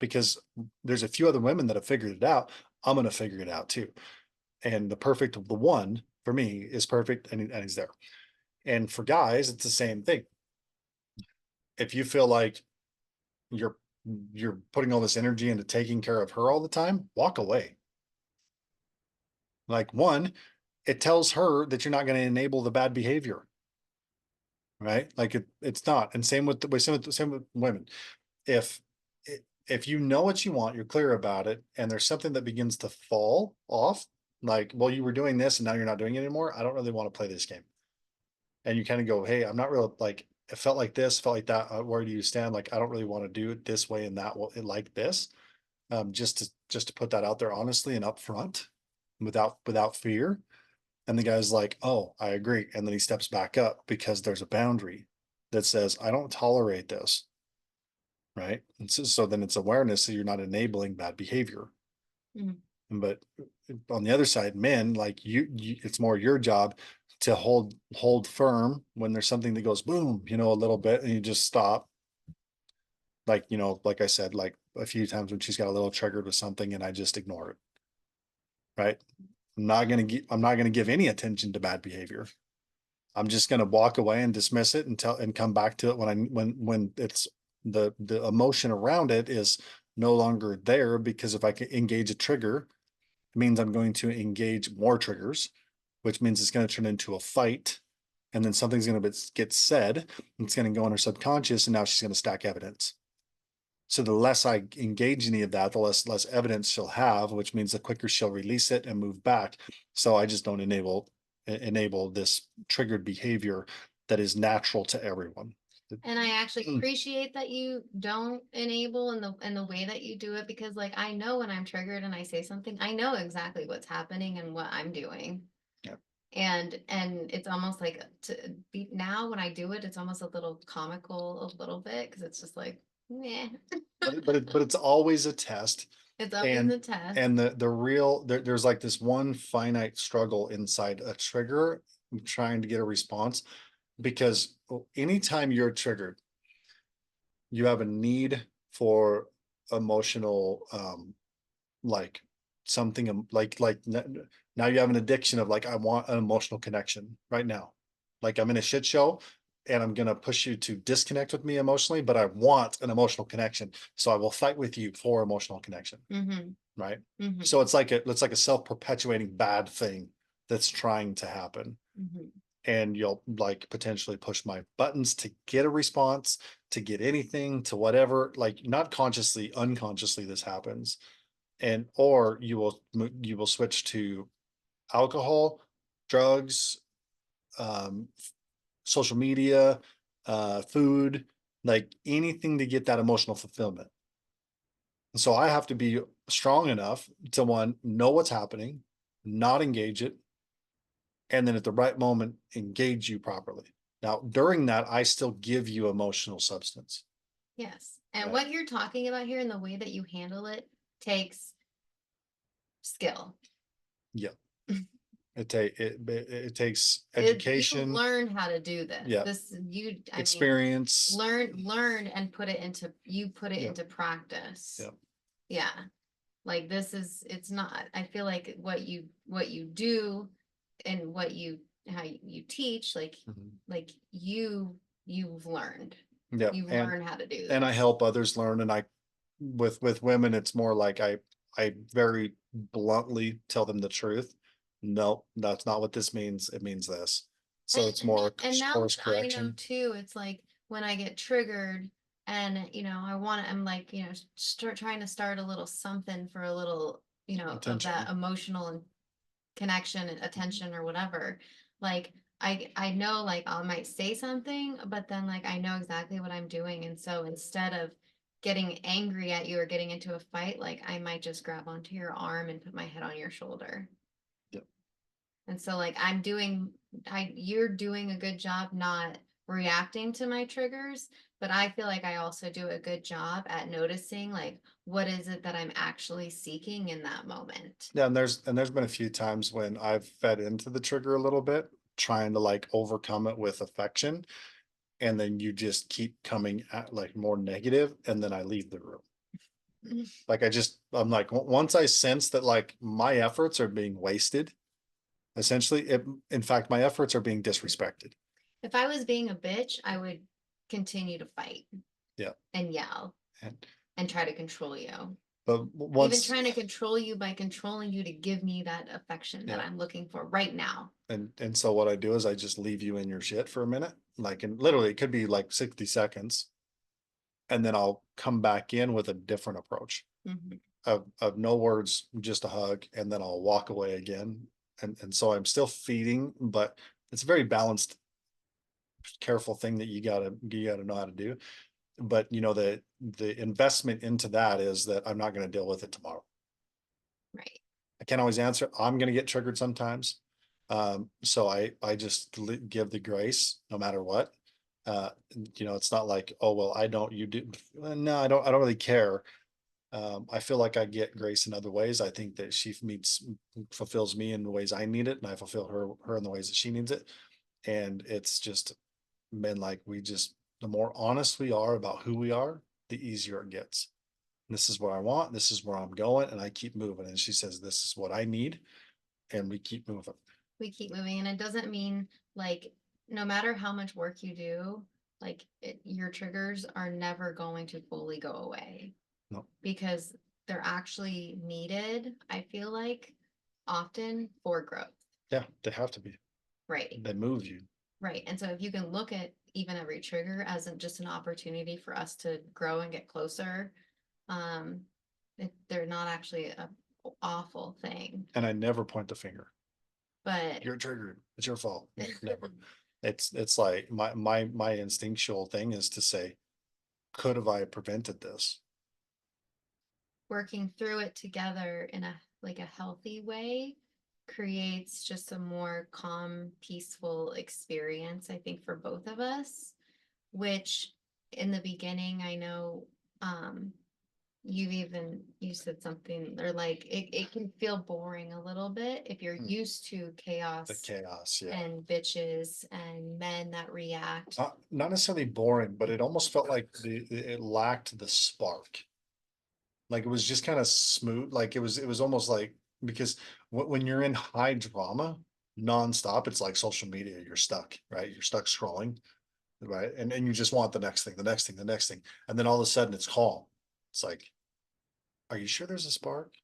because there's a few other women that have figured it out. I'm going to figure it out too. And the one for me is perfect, and he's there. And for guys, it's the same thing. If you feel like you're you're putting all this energy into taking care of her all the time, walk away. Like, one, it tells her that you're not going to enable the bad behavior, right? Like it's not. And same with women. If if you know what you want, you're clear about it, and there's something that begins to fall off, like, well, you were doing this and now you're not doing it anymore, I don't really want to play this game. And you kind of go, hey, I'm not real, like, it felt like this, felt like that. Where do you stand? Like, I don't really want to do it this way and that way, like this. Just to put that out there honestly and upfront, without fear. And the guy's like, oh, I agree. And then he steps back up, because there's a boundary that says, I don't tolerate this. Right. And so then it's awareness, so you're not enabling bad behavior. Mhm. But on the other side, men, like it's more your job to hold firm when there's something that goes boom, a little bit, and you just stop. Like, like I said, like a few times when she's got a little triggered with something and I just ignore it. Right. I'm not gonna give any attention to bad behavior. I'm just gonna walk away and dismiss it and come back to it when it's the emotion around it is no longer there. Because if I can engage a trigger, it means I'm going to engage more triggers, which means it's going to turn into a fight. And then something's going to get said, it's going to go in her subconscious, and now she's going to stack evidence. So the less I engage any of that, the less evidence she'll have, which means the quicker she'll release it and move back. So I just don't enable this triggered behavior that is natural to everyone. And I actually appreciate that you don't enable in the way that you do it, because like I know when I'm triggered and I say something, I know exactly what's happening and what I'm doing. Yeah. And it's almost like, to be now when I do it, it's almost a little comical a little bit, because it's just like, meh. But it's always a test. It's always and a test. and the real there's like this one finite struggle inside a trigger, trying to get a response, because anytime you're triggered, you have a need for emotional, like something now you have an addiction of like, I want an emotional connection right now. Like I'm in a shit show and I'm going to push you to disconnect with me emotionally, but I want an emotional connection. So I will fight with you for emotional connection. Mm-hmm. Right. Mm-hmm. So it's like a self-perpetuating bad thing that's trying to happen. Mm-hmm. And you'll like potentially push my buttons to get a response, to get anything, to whatever, like not consciously, unconsciously this happens. And or you will switch to alcohol, drugs, um, social media, food, like anything to get that emotional fulfillment. And so I have to be strong enough to one, know what's happening, not engage it, and then at the right moment, engage you properly. Now, during that, I still give you emotional substance. Yes. And Right. what you're talking about here and the way that you handle it takes skill. Yeah. It takes You education. learn how to do this. Yeah. I mean, Experience. learn and put it Yeah. into practice. Yeah. Yeah. Like it's not, I feel like what you do and how you teach, Mhm. like you've learned. Yeah. You've And learned how to do I this. help others learn. And with women, it's more like I very bluntly tell them the truth. No, that's not what this means. It means this. So it's more And now course that I know correction. too, it's like when I get triggered and I'm like, start trying to start a little something for a little, of that Attention. emotional and connection and attention or whatever. Like I know like I might say something, but then like I know exactly what I'm doing. And so instead of getting angry at you or getting into a fight, like I might just grab onto your arm and put my head on your shoulder. Yep. And so like you're doing a good job not reacting to my triggers, but I feel like I also do a good job at noticing like what is it that I'm actually seeking in that moment. Yeah, and there's been a few times when I've fed into the trigger a little bit, trying to like overcome it with affection, and then you just keep coming at like more negative, and then I leave the room. Like I'm like, once I sense that like my efforts are being wasted, essentially, in fact, my efforts are being disrespected. If I was being a bitch, I would continue to fight Yeah. and yell And and try to control you. but Even once, trying to control you by controlling you to give me that affection that yeah. I'm looking for right now. And so what I do is I just leave you in your shit for a minute. Like, and literally it could be like 60 seconds, and then I'll come back in with a different approach Mhm. of no words, just a hug, and then I'll walk away again. And so I'm still feeding, but it's a very balanced, careful thing that you gotta know how to do. But the investment into that is that I'm not going to deal with it tomorrow. Right. I can't always answer. I'm going to get triggered sometimes. So I just give the grace no matter what. It's not like, oh well, I don't, you do. No, I don't really care. I feel like I get grace in other ways. I think that she fulfills me in the ways I need it, and I fulfill her in the ways that she needs it. And it's just been like, the more honest we are about who we are, the easier it gets. This is what I want. This is where I'm going. And I keep moving. And she says, this is what I need. And we keep moving. We keep moving, and it doesn't mean like no matter how much work you do, your triggers are never going to fully go away No. because they're actually needed, I feel like, often for growth. Yeah, they have to be. Right. They move you. Right. And so if you can look at even every trigger as just an opportunity for us to grow and get closer, um, they're not actually a awful thing. And I never point the finger. But You're triggered. It's your fault. Never. It's like my instinctual thing is to say, could have I prevented this? working through it together in a healthy way creates just a more calm, peaceful experience, I think, for both of us, which in the beginning, I know um you said something or like it can feel boring a little bit if you're used to The chaos chaos, yeah. and bitches and men that react. Not necessarily boring, but it almost felt like it lacked the spark. Like it was just kind of smooth. Like it was almost like, because when you're in high drama nonstop, it's like social media. You're stuck, right? You're stuck scrolling, right? And you just want the next thing, the next thing, the next thing, and then all of a sudden it's calm. It's like, are you sure there's a spark?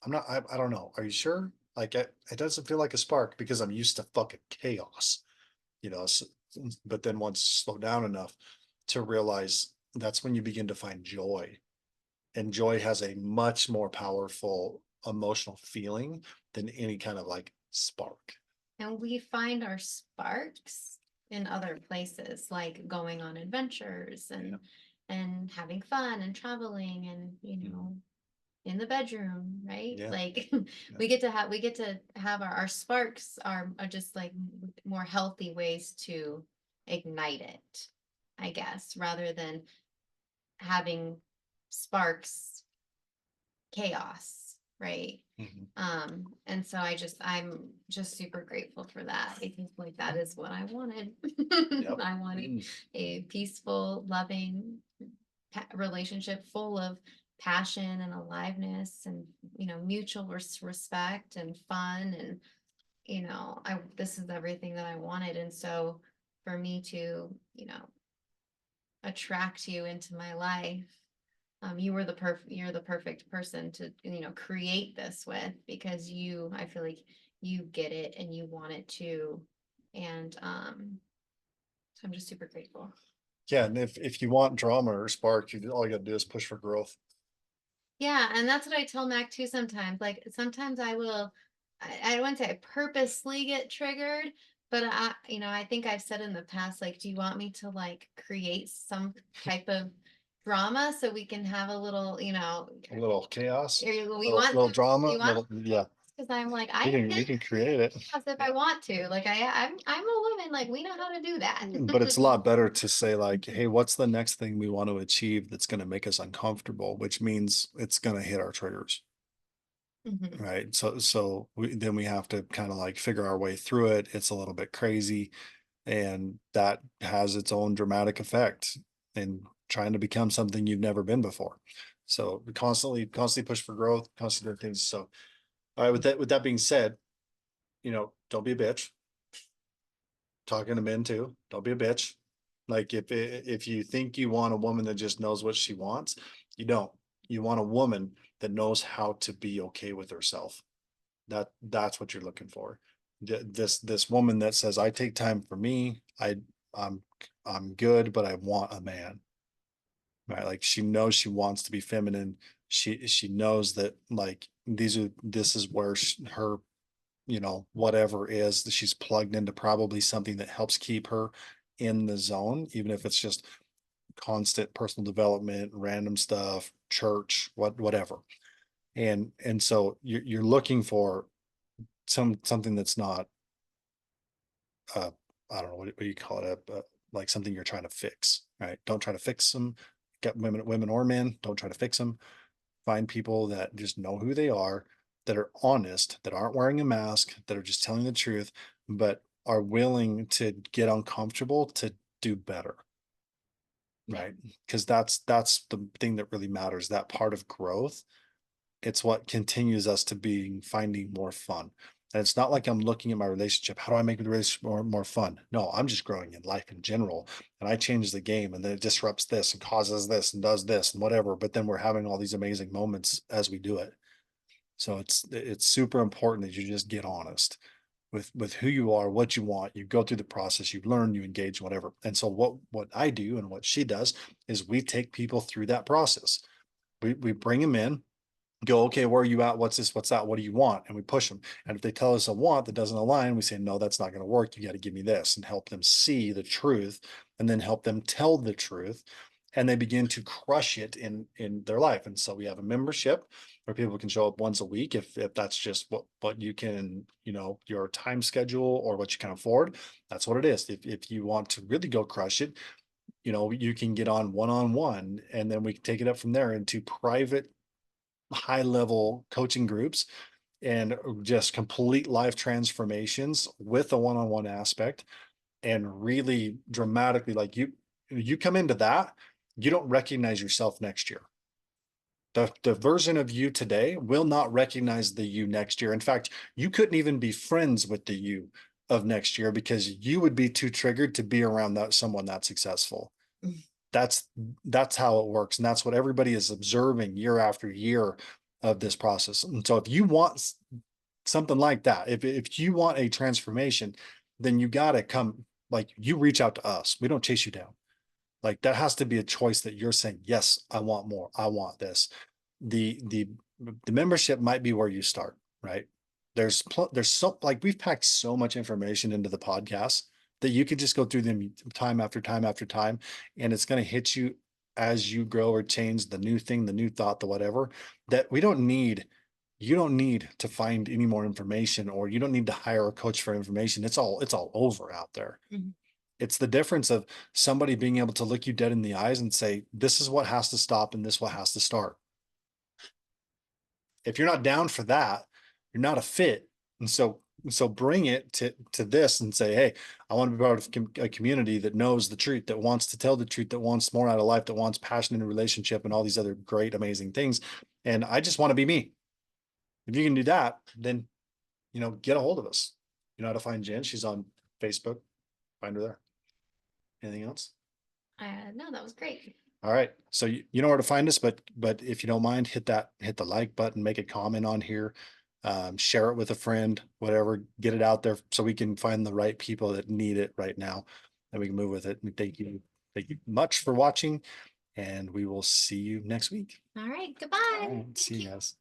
I'm not. I don't know. Are you sure? Like it doesn't feel like a spark because I'm used to fucking chaos, you know. So, but then once you slow down enough to realize, that's when you begin to find joy, and joy has a much more powerful emotional feeling than any kind of like spark. And we find our sparks in other places, like going on adventures Yeah. and having fun and traveling and, Mhm. in the bedroom, right? Yeah. Like Yeah. we get to have our sparks are just like more healthy ways to ignite it, I guess, rather than having sparks chaos, right? Mhm. And so I'm just super grateful for that because like that is what I wanted. Yep. I wanted Mm. a peaceful, loving relationship full of passion and aliveness and mutual respect and fun and I this is everything that I wanted. And so for me to attract you into my life, you're the perfect person to create this with because I feel like you get it and you want it too. And so I'm just super grateful. Yeah, and if you want drama or spark, all you got to do is push for growth. Yeah, and that's what I tell Mac too sometimes. Like sometimes I wouldn't say I purposely get triggered, but I think I've said in the past, like, do you want me to like create some type of drama so we can have a little, A little chaos, we want little drama, you want little, yeah. because I'm like We I can get we can create it. chaos if I want to. Like I'm a woman, like we know how to do that. But it's a lot better to say like, hey, what's the next thing we want to achieve that's going to make us uncomfortable, which means it's going to hit our triggers, Mhm. right? So then we have to kind of like figure our way through it. It's a little bit crazy, and that has its own dramatic effect in trying to become something you've never been before. So we constantly push for growth, constantly doing things. So all right, with that being said, don't be a bitch. Talking to men too. Don't be a bitch. Like if you think you want a woman that just knows what she wants, you don't. You want a woman that knows how to be okay with herself. That's what you're looking for. This woman that says, I take time for me. I'm I'm good, but I want a man. Right? Like she knows she wants to be feminine. She knows that like this is where her, whatever is that she's plugged into, probably something that helps keep her in the zone, even if it's just constant personal development, random stuff, church, whatever. And so you're looking for something that's not uh I don't know what do you call it, like something you're trying to fix, right? Don't try to fix them. Get women or men, don't try to fix them. Find people that just know who they are, that are honest, that aren't wearing a mask, that are just telling the truth, but are willing to get uncomfortable to do better, Yeah. right? Because that's the thing that really matters. That part of growth, it's what continues us to being finding more fun. And it's not like I'm looking at my relationship. How do I make the relationship more fun? No, I'm just growing in life in general. And I change the game and then it disrupts this and causes this and does this and whatever. But then we're having all these amazing moments as we do it. So it's super important that you just get honest with who you are, what you want. You go through the process, you learn, you engage, whatever. And so what I do and what she does is we take people through that process. We bring them in, go, okay, where are you at? What's this? What's that? What do you want? And we push them. And if they tell us a want that doesn't align, we say, no, that's not going to work. You got to give me this, and help them see the truth, and then help them tell the truth. And they begin to crush it in their life. And so we have a membership where people can show up once a week if that's just what you can, your time schedule or what you can afford. That's what it is. If you want to really go crush it, you can get on one, and then we can take it up from there into private high level coaching groups and just complete life transformations with a one-on-one aspect, and really dramatically, like you come into that, you don't recognize yourself next year. The version of you today will not recognize the you next year. In fact, you couldn't even be friends with the you of next year because you would be too triggered to be around someone that successful. Mm. That's that's how it works. And that's what everybody is observing year after year of this process. And so if you want something like that, if you want a transformation, then you got to come, like, you reach out to us. We don't chase you down. Like, that has to be a choice that you're saying, yes, I want more. I want this. The membership might be where you start, right? There's so, like, we've packed so much information into the podcast that you could just go through them time after time after time, and it's going to hit you as you grow or change the new thing, the new thought, the whatever, that we don't need. You don't need to find any more information, or you don't need to hire a coach for information. It's all over out there. Mhm. It's the difference of somebody being able to look you dead in the eyes and say, this is what has to stop and this what has to start. If you're not down for that, you're not a fit. And so bring it to this and say, hey, I want to be part of a community that knows the truth, that wants to tell the truth, that wants more out of life, that wants passion in a relationship and all these other great, amazing things. And I just want to be me. If you can do that, then, get a hold of us. You know how to find Jen. She's on Facebook. Find her there. Anything else? No, that was great. All right. So you know where to find us, but if you don't mind, hit the like button, make a comment on here, share it with a friend, whatever, get it out there so we can find the right people that need it right now, and we can move with it. And thank you much for watching, and we will see you next week. All right. All Goodbye. right, Thank see you you. guys.